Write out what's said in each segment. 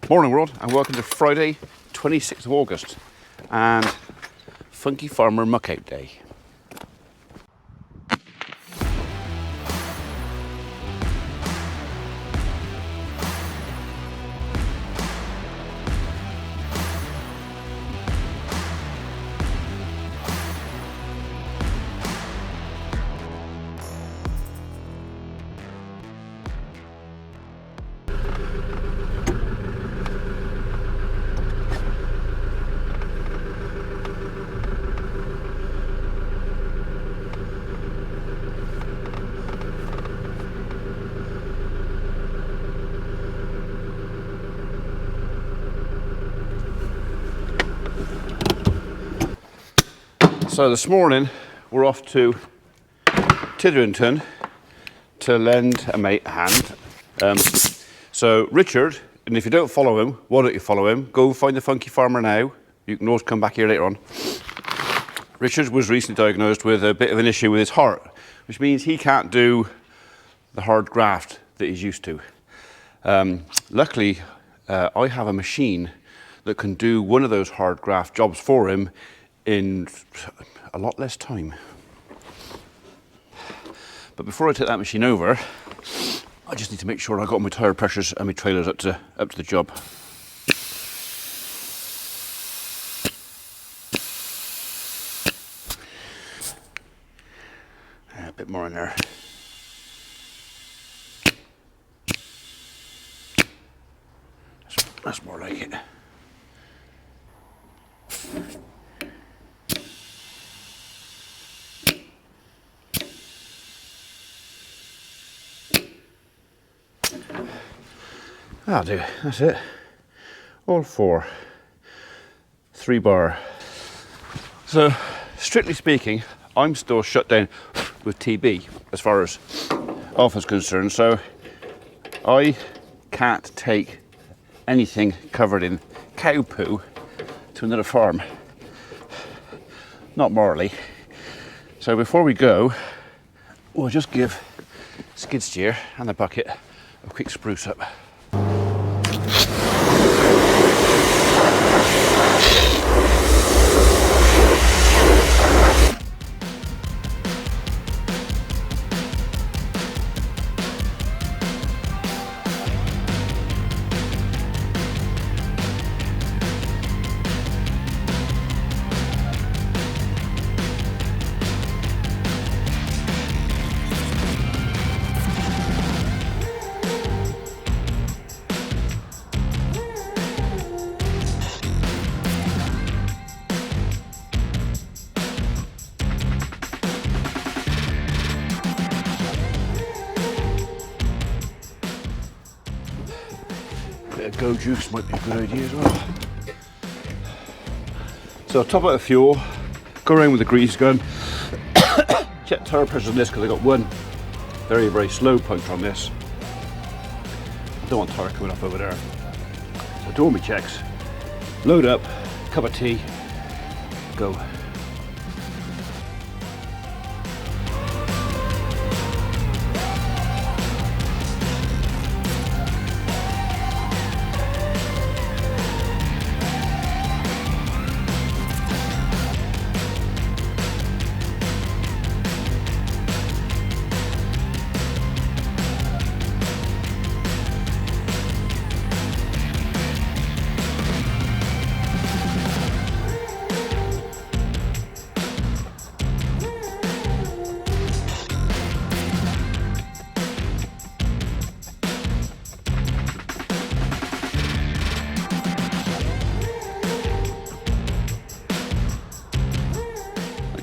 Morning world, and welcome to Friday 26th of August and Funky Farmer Muck Out Day. So this morning we're off to Titherington to lend a mate a hand. So Richard, and if you don't follow him, why don't you follow him? Go find the Funky Farmer now. You can always come back here later on. Richard was recently diagnosed with a bit of an issue with his heart, which means he can't do the hard graft that he's used to. Luckily, I have a machine that can do one of those hard graft jobs for him in a lot less time. But before I take that machine over, I just need to make sure I got my tyre pressures and my trailers up to the job. A bit more in there. That's more like it. That'll do, that's it. All four. 3-bar. So, strictly speaking, I'm still shut down with TB as far as Alpha's concerned, so I can't take anything covered in cow poo to another farm. Not morally. So before we go, we'll just give skid steer and the bucket a quick spruce up. Bit of go juice might be a good idea as well. So I'll top out the fuel, go around with the grease gun, check tyre pressure on this because I got one very, very slow puncture on this. I don't want tyre coming up over there. So do all my checks, load up, cup of tea, go.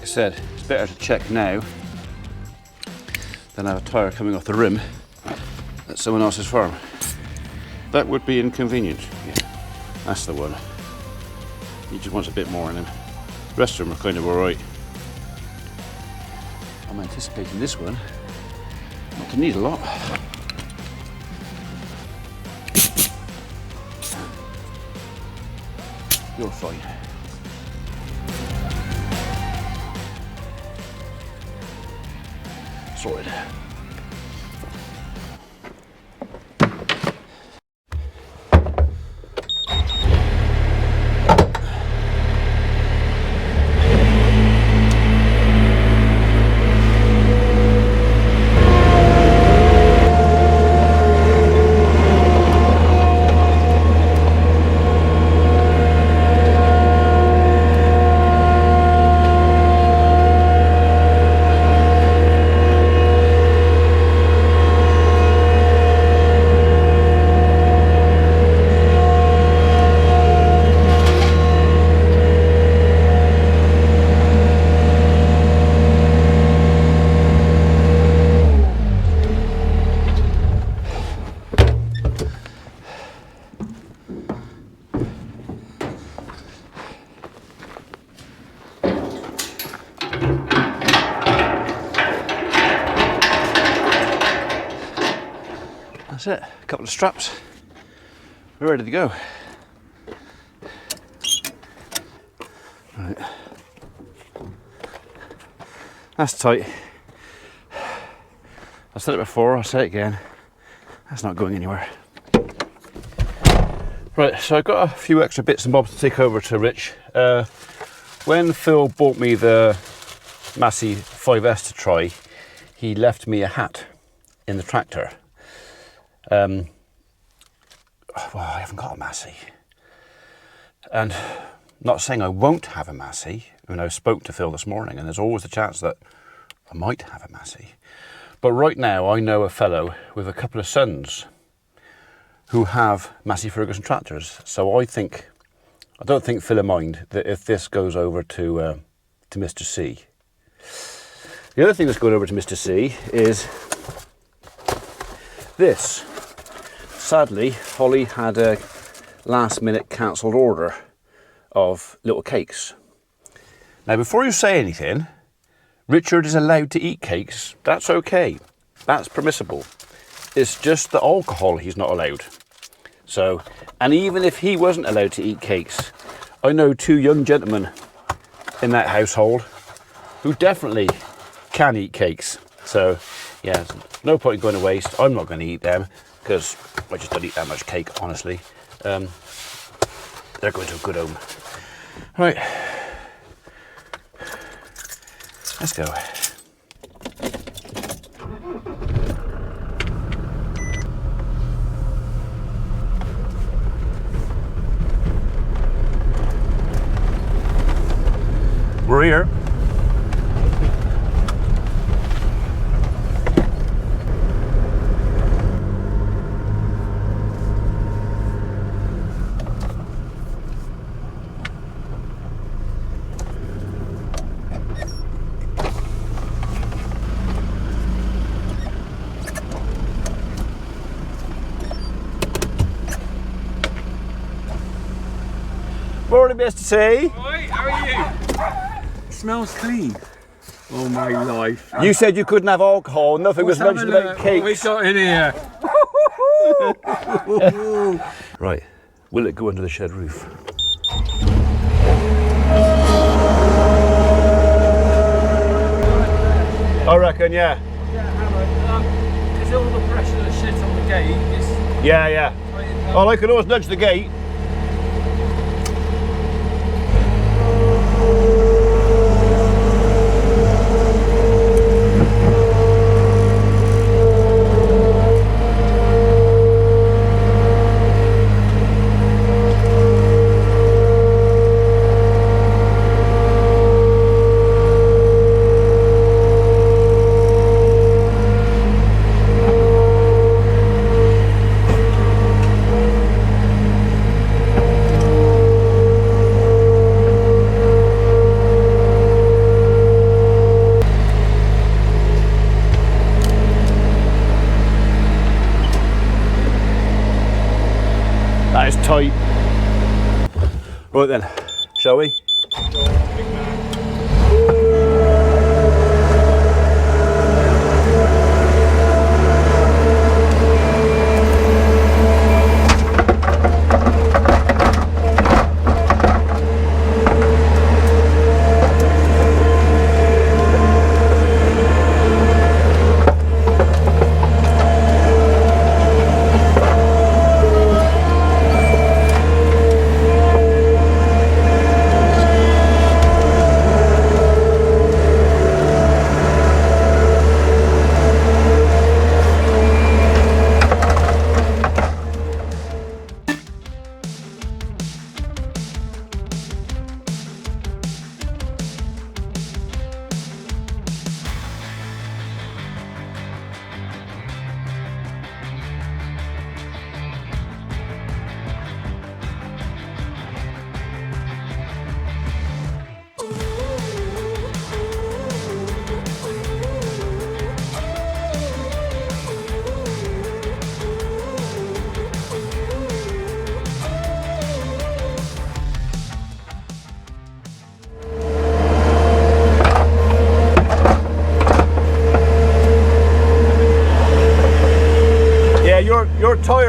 Said it's better to check now than have a tyre coming off the rim at someone else's farm. That would be inconvenient. Yeah, that's the one. He just wants a bit more in him. The rest of them are kind of alright. I'm anticipating this one not to need a lot. You're fine. Sorted. That's it. A couple of straps. We're ready to go. Right. That's tight. I said it before, I'll say it again. That's not going anywhere. Right, so I've got a few extra bits and bobs to take over to Rich. When Phil bought me the Massey 5S to try, he left me a hat in the tractor. Well, I haven't got a Massey. And not saying I won't have a Massey. I mean, I spoke to Phil this morning, and there's always the chance that I might have a Massey. But right now, I know a fellow with a couple of sons who have Massey Ferguson tractors. So I don't think Phil will mind that if this goes over to Mr. C. The other thing that's going over to Mr. C is this. Sadly, Holly had a last minute cancelled order of little cakes. Now, before you say anything, Richard is allowed to eat cakes. That's okay. That's permissible. It's just the alcohol he's not allowed. So, and even if he wasn't allowed to eat cakes, I know two young gentlemen in that household who definitely can eat cakes. So, yeah, there's no point in going to waste. I'm not going to eat them because I just don't eat that much cake, honestly. They're going to a good home. Right. Let's go. We're here. Morning, Mr. C. Oi, how are you? Smells clean. Oh my life. You said you couldn't have alcohol, nothing was mentioned about cakes. What we got in here? Right, will it go under the shed roof? I reckon, yeah. Is all the pressure of the shit on the gate? Yeah. Well, I can always nudge the gate. That is tight. Right then, shall we?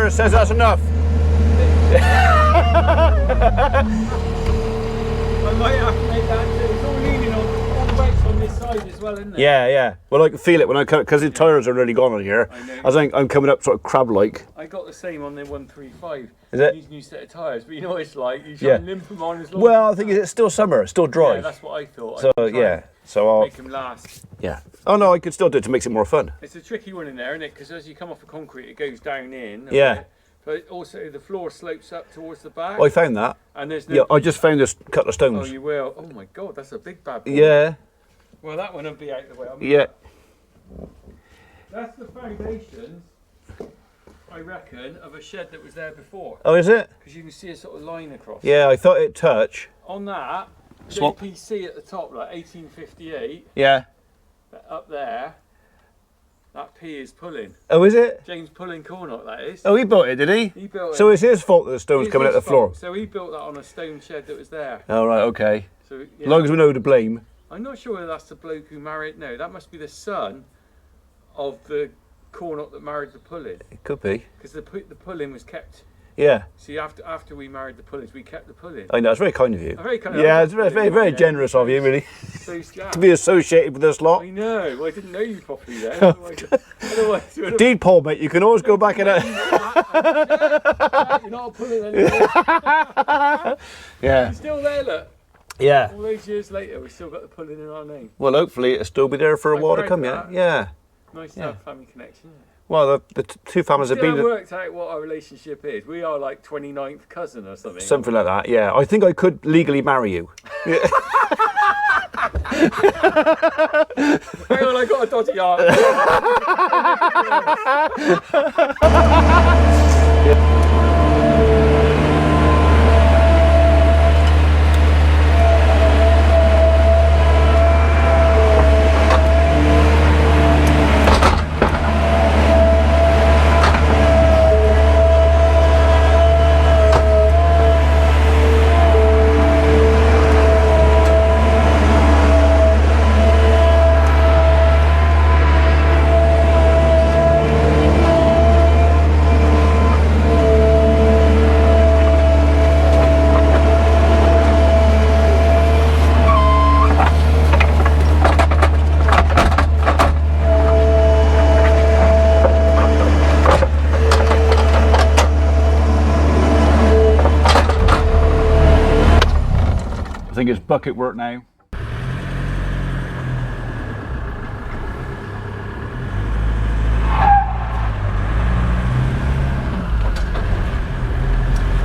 engineer says that's enough. I might have to make that too. It's all leaning on weights on this side as well, isn't it? Yeah, yeah. Well, I can feel it when I come, because the tyres are really gone on here. I know. I think I'm coming up sort of crab-like. I got the same on the 135. Is it? These new set of tyres, but you know what it's like. You try and limp them on as long. Well, I think it's still summer, it's still dry. Yeah, that's what I thought. So, I'd try yeah. and So I'll... make them last. Yeah. Oh, no, I could still do it to make it more fun. It's a tricky one in there, isn't it? Because as you come off the concrete, it goes down in. Yeah. But also the floor slopes up towards the back. Oh, I found that. And there's no... Yeah, I just found this couple of Oh, stones. you will. Oh my God, that's a big bad boy. Yeah. Well, that one will be out of the way. Yeah. That's the foundations, I reckon, of a shed that was there before. Oh, is it? Because you can see a sort of line across. Yeah, I thought it'd touch. On that, Swap. JPC at the top, like 1858, Yeah. up there, that P is pulling. Oh, is it? James Pulling Cornock, that is. Oh, he built it, did he? He built it. So it's his fault that the stone's It's coming out his the floor? fault. So he built that on a stone shed that was there. Oh, right, okay. So, yeah. As long as we know who to blame. I'm not sure whether that's the bloke who married. No, that must be the son of the Cornock that married the Pulling. It could be. Because the Pulling was kept. Yeah. See, after we married the Pullings, we kept the Pulling. I know, it's very kind of you. Very kind of Yeah, it's very generous of you, really, So to be associated with this lot. I know. Well, I didn't know you properly then. Otherwise, Deed poll, mate, you can always go back in it. you're not a Pulling anymore. Yeah. You're still there, look. Yeah. All those years later, we've still got the Pulling in our name. Well, hopefully it'll still be there for a I'm while to proud come, of yeah? that. Yeah. Nice to have family connection. Isn't it? Well, the two families have Still been... haven't worked out what our relationship is. We are like 29th cousin or something. Something like that, yeah. I think I could legally marry you. Hang on, I got a dodgy arm. I think it's bucket work now.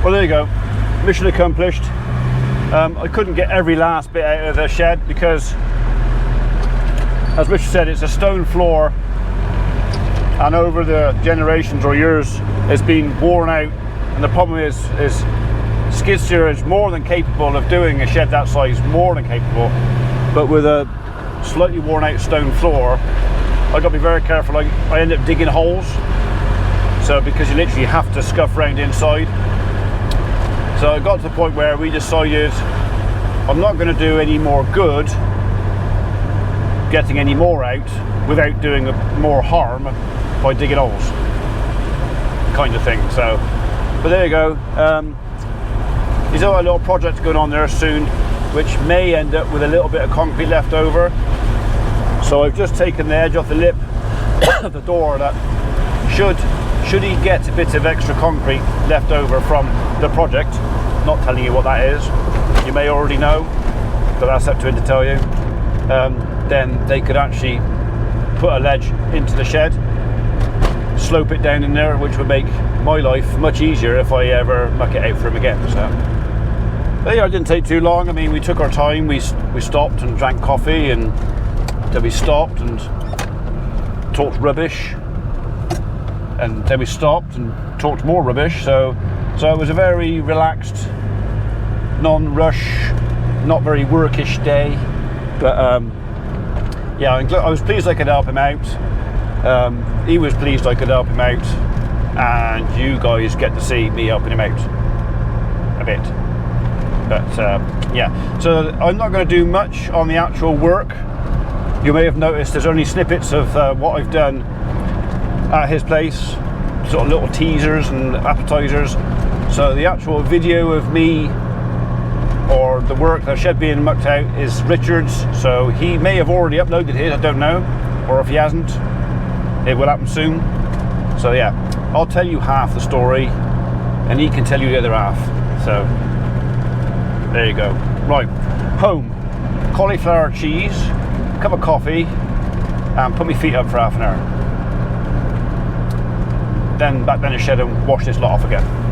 Well, there you go. Mission accomplished. I couldn't get every last bit out of the shed because, as Richard said, it's a stone floor, and over the generations or years, it's been worn out. And the problem is skid steer is more than capable of doing a shed that size, more than capable. But with a slightly worn out stone floor, I got to be very careful. I end up digging holes. So because you literally have to scuff round inside. So I got to the point where we decided I'm not going to do any more good getting any more out without doing more harm by digging holes, kind of thing. So, but there you go. There's a little project going on there soon, which may end up with a little bit of concrete left over. So I've just taken the edge off the lip of the door. That should he get a bit of extra concrete left over from the project, not telling you what that is, you may already know, but that's up to him to tell you, then they could actually put a ledge into the shed, slope it down in there, which would make my life much easier if I ever muck it out for him again. So but yeah, it didn't take too long. I mean, we took our time. We stopped and drank coffee, and then we stopped and talked rubbish, and then we stopped and talked more rubbish. So it was a very relaxed, non-rush, not very workish day. But yeah, I was pleased I could help him out. He was pleased I could help him out, and you guys get to see me helping him out a bit. But yeah, so I'm not going to do much on the actual work. You may have noticed there's only snippets of what I've done at his place. sort of little teasers and appetizers. So the actual video of me or the work, the shed being mucked out, is Richard's. So he may have already uploaded his, I don't know, or if he hasn't, it will happen soon. So yeah, I'll tell you half the story and he can tell you the other half. So there you go. Right, home, cauliflower cheese, cup of coffee, and put my feet up for half an hour. Then back down the shed and wash this lot off again.